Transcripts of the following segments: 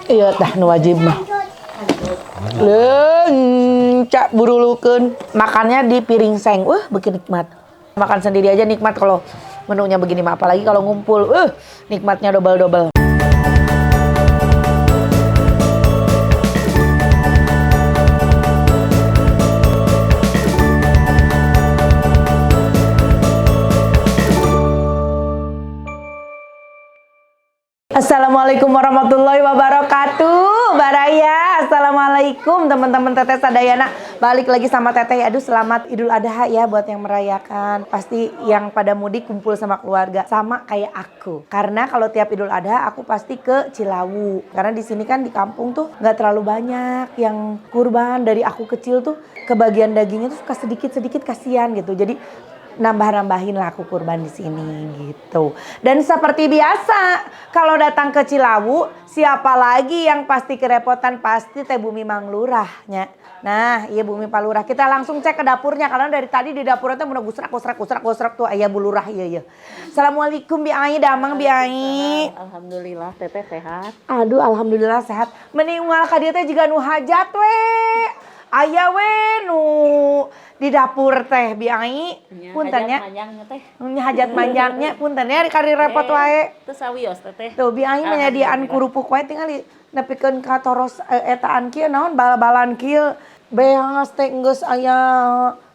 Iya tah nu wajib mah. Cak burulukeun. Makannya di piring seng. Bikin nikmat. Makan sendiri aja nikmat kalau menunya begini mah, apalagi kalau ngumpul. Nikmatnya double-double. Assalamualaikum warahmatullahi wabarakatuh. Baraya, assalamualaikum teman-teman Teteh Sadayana. Balik lagi sama Teteh. Aduh, selamat Idul Adha ya buat yang merayakan. Pasti yang pada mudik kumpul sama keluarga, sama kayak aku. Karena kalau tiap Idul Adha aku pasti ke Cilawu. Karena di sini kan di kampung tuh nggak terlalu banyak yang kurban. Dari aku kecil tuh kebagian dagingnya tuh suka sedikit-sedikit, kasihan gitu. Jadi nambah-nambahin lah aku kurban di sini gitu. Dan seperti biasa, kalau datang ke Cilawu, siapa lagi yang pasti kerepotan? Pasti Teh Bumi Mang Lurahnya. Nah, iya Bumi Pak Lurah. Kita langsung cek ke dapurnya karena dari tadi di dapurnya tuh gusrak tuh ayah Bu Lurah iya. Assalamualaikum Bi Ai, damang Bi Ai. Alhamdulillah Teteh sehat. Aduh, alhamdulillah sehat. Meninggal ka dieu teh jiga nu hajat we. Aya we nu di dapur teh Bi Ai. Punten nya. Hajat manjangnya punten nya kari repot wae. Teu sawios Teteh. Tuh Bi Ai menyadiaan kurupuk wae tinggal nepikeun ka toros etaan kieu naon bal-balan kieu. Beas teh geus aya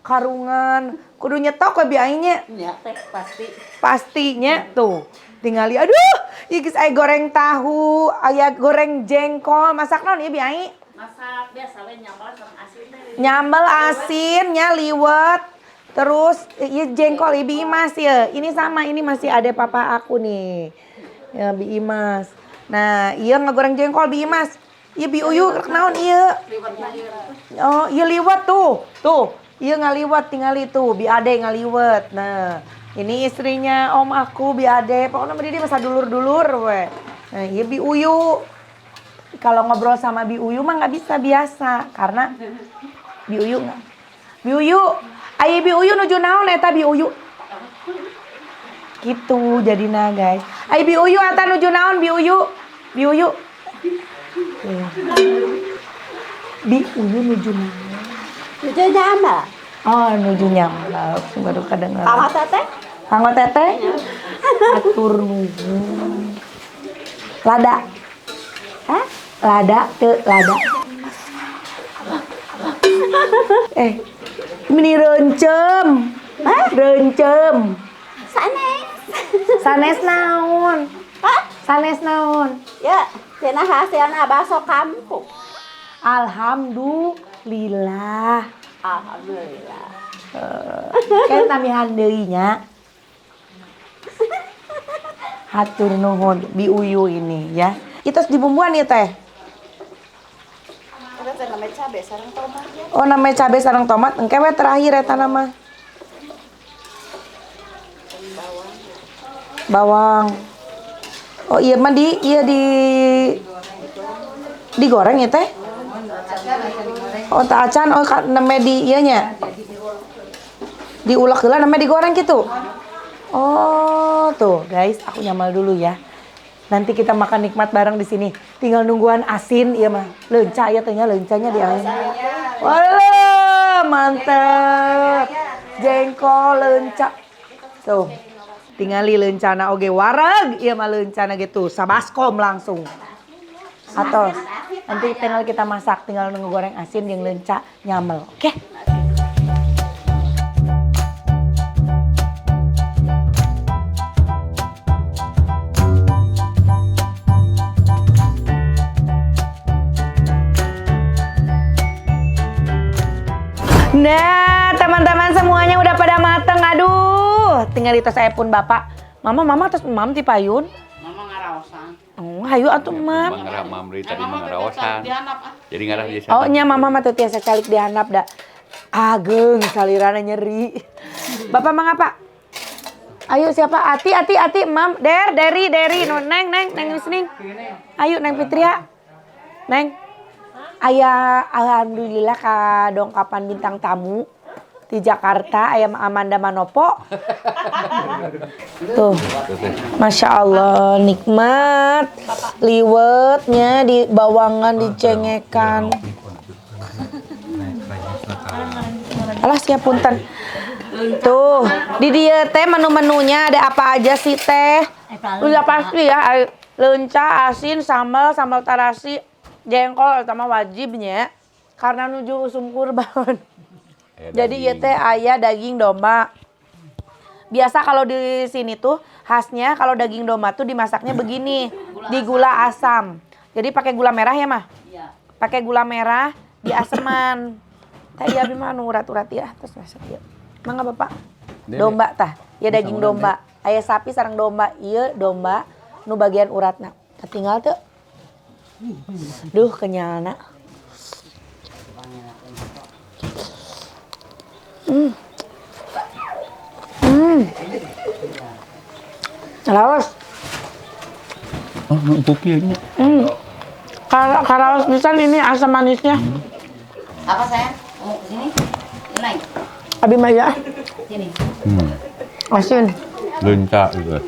karungan. Kudu nyetok we Bi Ai nya. Nya teh pasti. Pastinya tuh. Tingali aduh, ieu geus aya goreng tahu, aya goreng jengkol. Masak naon ieu Bi Ai? Masak biasa we nyambal sareng asin teh. Nyambel asinnya liwet. Terus iya jengkol Ibi Imas ya. Ini sama, ini masih ada papa aku nih. Ya Bi Imas. Nah, iya ngegoreng jengkol Bi Imas. Iya Bi Uyu naon iya? Oh, iya liwet tuh. Tuh, iya ngaliwet tingali tuh. Bi Ade ngaliwet. Nah, ini istrinya om aku Bi Ade. Pokoknya dia masa dulur-dulur we. Nah, iya Bi Uyu. Kalau ngobrol sama Bi Uyu mah nggak bisa biasa karena Bi Uyu nggak. Bi Uyu, ayo Bi Uyu nuju naon eta Bi Uyu. Gitu jadinya guys. Ayo Bi Uyu eta nuju naon Bi Uyu. Bi Uyu. Bi Uyu nuju naon. Nuju nyambal. Oh nuju nyambal. Baru kadengar. Kanggo Teteh? Kanggo Teteh? Atur nuhun. Lada. Hah? Lada teu lada. Meni reuncem. Hah? Reuncem. Sanes. Sanes naon? Hah? Sanes naon? Ya, cenah hasilna bakso kampung. Alhamdulillah. Alhamdulillah. Kan tamihan deui nya. Hatur nuhun Bi Uyu ini ya. Itu dibumbuan ya teh. Ada namanya cabe sareng tomat ya. Oh namanya cabe sareng tomat. Engke we terakhir eta nama. Bawang. Oh iya mah digoreng ya teh? Oh tak acan oh namanya di ieu nya. Diulek heula namanya digoreng gitu. Oh tuh guys, aku nyamal dulu ya. Nanti kita makan nikmat bareng di sini. Tinggal nungguan asin, iya mah. Leunca ya tehnya, leuncanya di air. Wah, mantep. Jengkol leunca. Tuh. Tingali leuncana oge wareg, iya mah leuncana gitu. Sabaskom langsung. Atos. Nanti tinggal kita masak, tinggal nunggu goreng asin yang leunca nyamel. Oke? Nah, teman-teman semuanya udah pada mateng. Aduh, tinggal di tos saya pun Bapak. Mama tos mam ti payun. Mama ngaraosan. Oh, hayu atuh mam. Mam beri tadi mangaraosan. Jadi ngarah biasa. Oh, nya mama mah teu tiasa calik dihandap da. Ageng salirana nyeri. Bapak mangapa? Ayo siapa? Ati, mam, Deri, neng Wisning. Ayo neng Fitria. Neng. Ayah alhamdulillah ka dongkapan bintang tamu. di Jakarta ayam Amanda Manopo. Tuh, Masya Allah nikmat, liwetnya di bawangan dicengekan. Alah siap punten. Tuh, di dia teh menu-menunya ada apa aja sih teh? Udah pasti ya, lenca, asin, sambal tarasi, jengkol sama wajibnya karena nuju usum kurban. Jadi ya teh ayah daging domba. Biasa kalau di sini tuh khasnya kalau daging domba tuh dimasaknya begini, di gula asam. Jadi pakai gula merah ya mah? Iya. Pakai gula merah di aseman. Teh ya bima nu urat-urat ya terus masak ya. Mangga Bapak. Domba tah. Ya daging domba. Aya sapi sareng domba. Ieu domba nu bagian uratna. Ketinggal teu. Duh kenyalna. Karaos. Oh, kopi ini. Karaos pisan ini asam manisnya. Apa sayang? Mau ke sini? Naik. Abi Maya. Sini. Asin. Lenca juga.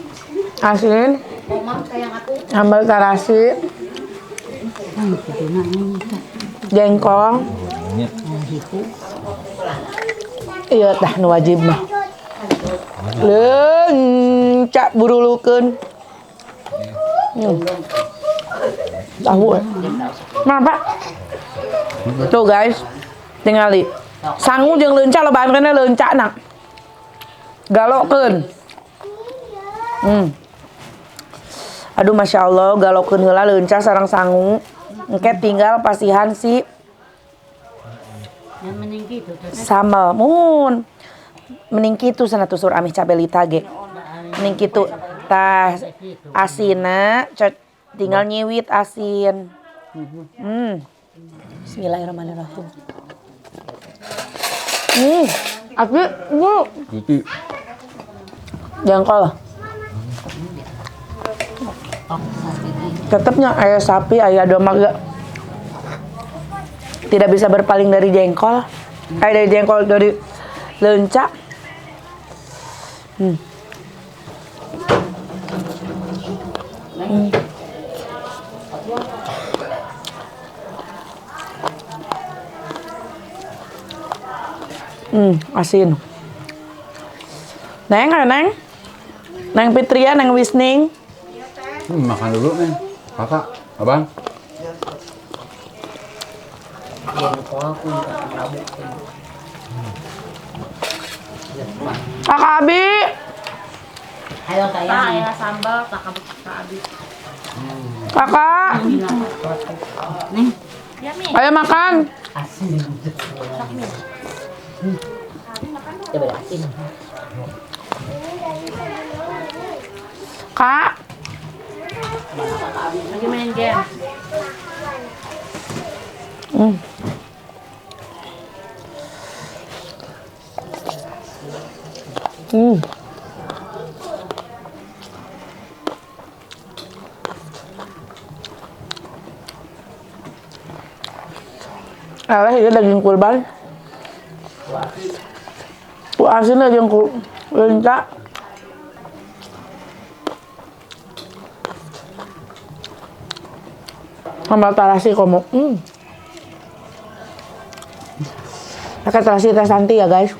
Asin. Mam sayang aku. Sambal tarasi. Jengkol. Iya tah nu wajib mah. Lenca burulukeun. Tahu ya. Kenapa? Tuh guys, tingali. Sangu jeung lenca lobaan kana lenca nak. Galokeun. Aduh Masya Allah, galokeun heula lenca sareng sangu. Engke tinggal pasihan si sambal. Mun mending kitu sana tusur amih cabelita ge. Mending kitu tah asina tinggal nyiwit asin. Bismillahirrahmanirrahim. Asli bu. Jengkol. Tetapnya ayah sapi, ayah domba gak tidak bisa berpaling dari jengkol. Dari jengkol dari lenca. Asin. Neng, Neng. Neng Fitria, Neng Wisning. Makan dulu nih, kakak, abang. Kakak Abi. Ayo sayang. Ayah sambal, kakak Abi. Kakak. Nih. Ayo makan. Coba asin. Kak. Lagi main game. Alah itu daging kurban. Asin daging lenca. Sambal tarasi komo. Pakai tarasi teh Santi ya guys.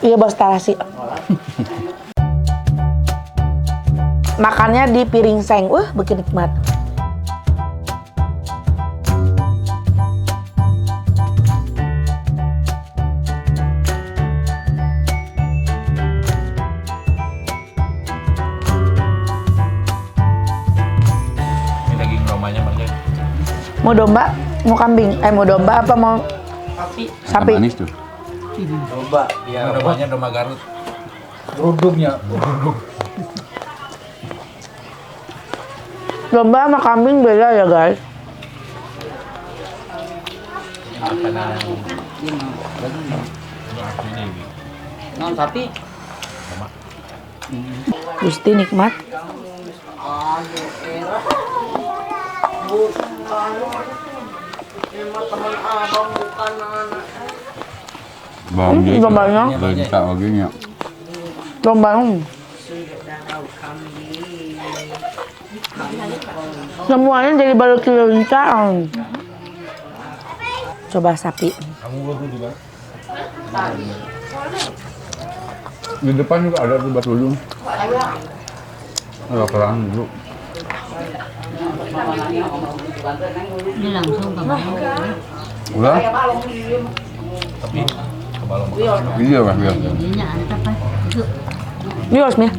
Iya bos tarasi. Makannya di piring seng. Bikin nikmat. Mau domba, mau kambing, mau domba apa mau sapi? Manis tuh. Domba, ya dombanya domba Garut. Rudungnya. Domba sama kambing beda ya guys. Non sapi. Gusti nikmat. Lombanya. Bentak lagi nya. Lombanya. Semuanya jadi balok lencang. Coba sapi. Kamu gua juga. Di depan juga ada tuh batu ujung. Agak perang dulu. Ini langsung ke bawah. Udah? Tapi kebalong. Iya lah, biar. Jadinya ada apa? Itu. Bios nih.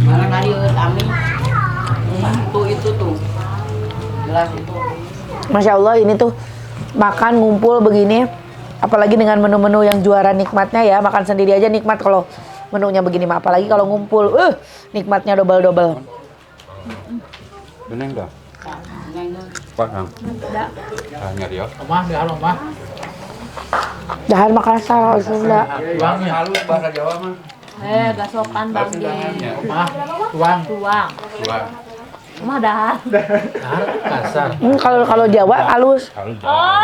Mana tadi kami itu tuh gelas itu. Masya Allah ini tuh makan ngumpul begini, apalagi dengan menu-menu yang juara nikmatnya ya, makan sendiri aja nikmat kalau menunya begini mah, apalagi kalau ngumpul, nikmatnya double-double. Beneng dah. Pak Kang. Hanya dia. Omah di halo mah. Dahan Makassar, Sunda. Tuangnya Halus bahasa Jawa mah. Gak sopan Bang Din. omah tuang. Tuang. Tuang. Mah dah. Kasar. Kalau Jawa halus. Halus.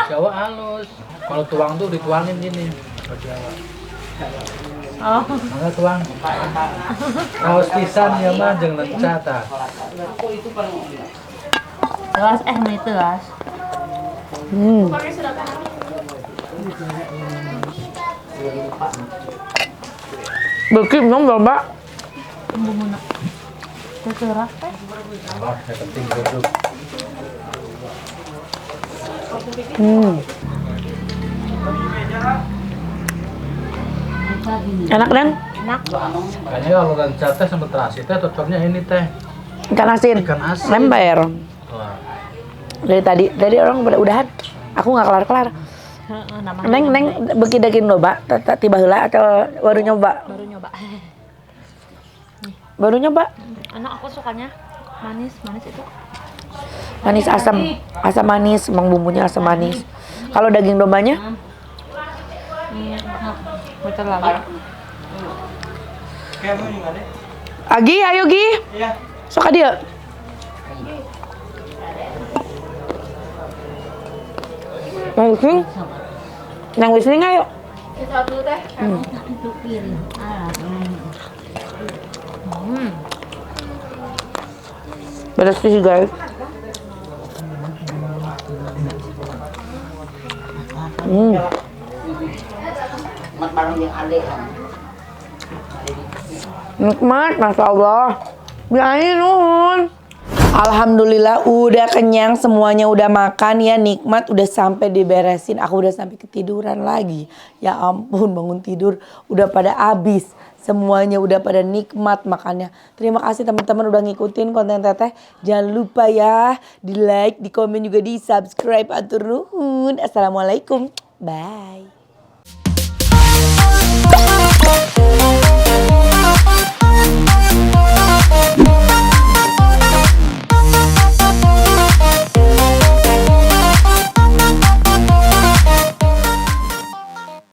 Jawa halus. Kalau tuang tuh dituangin gini. Oh. Mangga tuang. Kaos pisan ya mah jeung lenca tah. Teras nih teras. Bekim dong Mbak. Bumbunya. Teras teh. Allah, yang penting duduk. Enak kan? Enak. Kayaknya kalau lenca teh sama terasi teh cocoknya ini teh. Ikan asin. Ikan asin. Lember. Wah. Dari orang pada udahan. Aku nggak kelar-kelar. Neng beki daging loba, tiba heula atau baru nyoba? Baru nyoba. Baru nyoba. Enak, aku sukanya manis itu. Manis asam manis, emang bumbunya asam manis. Kalau daging dombanya? Muter lagi. Agi, ayo Gi. Iya. Sok dia. Nang wisning ayo. Satu teh. Itu piring. Beres sih guys. Mat bareng yang adek. Nikmat, Masya Allah. Biarin nuhun. Alhamdulillah udah kenyang, semuanya udah makan ya, nikmat, udah sampai diberesin. Aku udah sampai ketiduran lagi. Ya ampun, bangun tidur udah pada habis. Semuanya udah pada nikmat makannya. Terima kasih teman-teman udah ngikutin konten Teteh. Jangan lupa ya di like, di komen juga di subscribe. Atur nuhun. Assalamualaikum. Bye.